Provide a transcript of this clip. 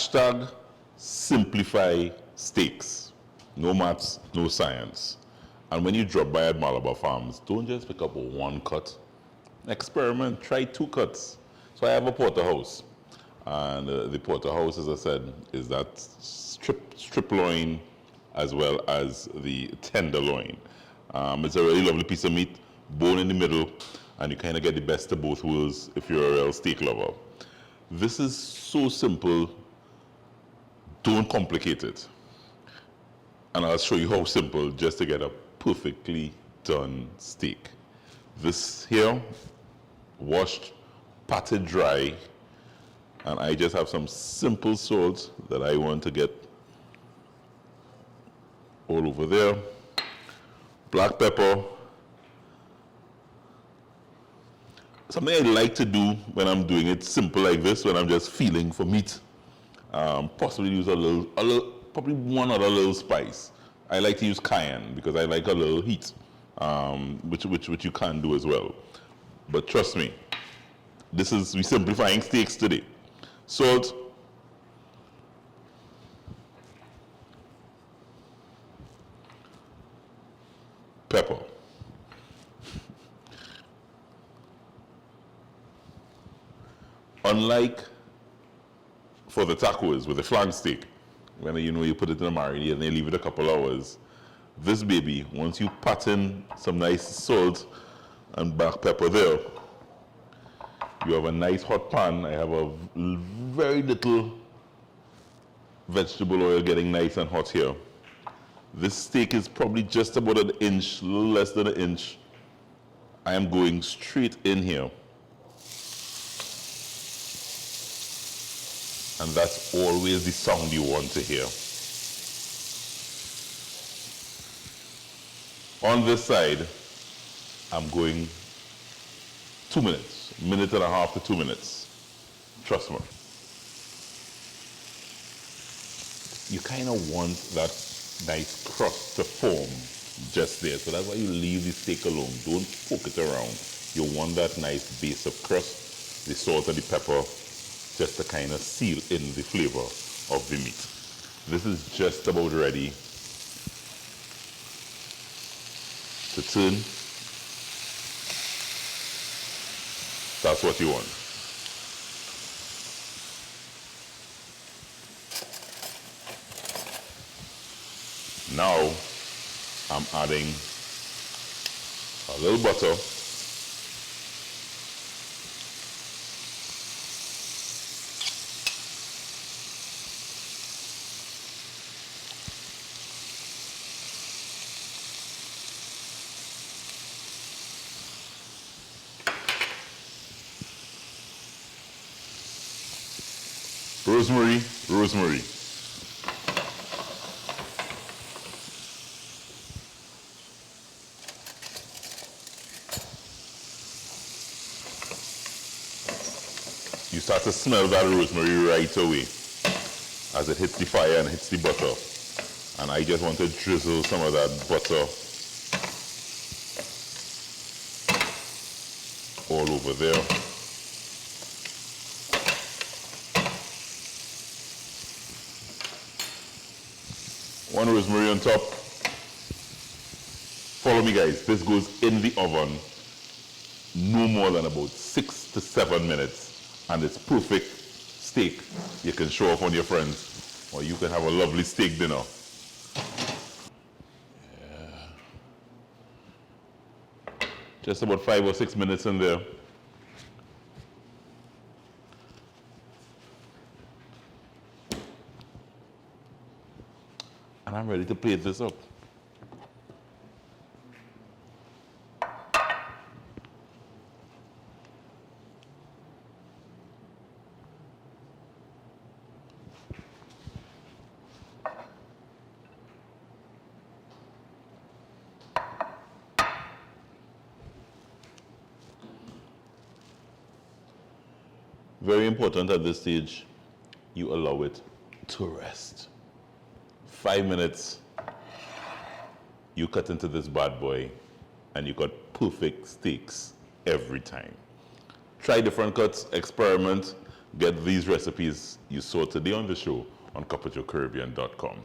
Hashtag simplify steaks. No maths, no science. And when you drop by at Malabar Farms, don't just pick up one cut. Experiment, try 2 cuts. So I have a porterhouse. And the porterhouse, as I said, is that strip loin as well as the tenderloin. It's a really lovely piece of meat, bone in the middle, and you kind of get the best of both worlds if you're a real steak lover. This is so simple, don't complicate it. And I'll show you how simple just to get a perfectly done steak. This here, washed, patted dry, and I just have some simple salt that I want to get all over there. Black pepper. Something I like to do when I'm doing it simple like this, when I'm just feeling for meat, possibly use a little, probably one other little spice. I like to use cayenne because I like a little heat, which you can do as well. But trust me, we're simplifying steaks today. Salt, pepper, unlike for the tacos with the flank steak, when you put it in a marinade and you leave it a couple hours, this baby, once you pat in some nice salt and black pepper there, you have a nice hot pan. I have a very little vegetable oil getting nice and hot here. This steak is probably just about an inch, a little less than an inch. I am going straight in here. And that's always the sound you want to hear. On this side, I'm going 2 minutes. Minute and a half to 2 minutes. Trust me. You kind of want that nice crust to form just there. So that's why you leave the steak alone. Don't poke it around. You want that nice base of crust, the salt and the pepper, just to kind of seal in the flavor of the meat. This is just about ready to turn. That's what you want. Now, I'm adding a little butter, rosemary. You start to smell that rosemary right away as it hits the fire and hits the butter. And I just want to drizzle some of that butter all over there. One rosemary on top. Follow me, guys. This goes in the oven no more than about 6 to 7 minutes, and it's perfect steak. You can show off on your friends, or you can have a lovely steak dinner. Yeah. Just about 5 or 6 minutes in there. And I'm ready to plate this up. Very important at this stage, you allow it to rest. 5 minutes, you cut into this bad boy, and you got perfect steaks every time. Try different cuts, experiment. Get these recipes you saw today on the show on carpacciocaribbean.com.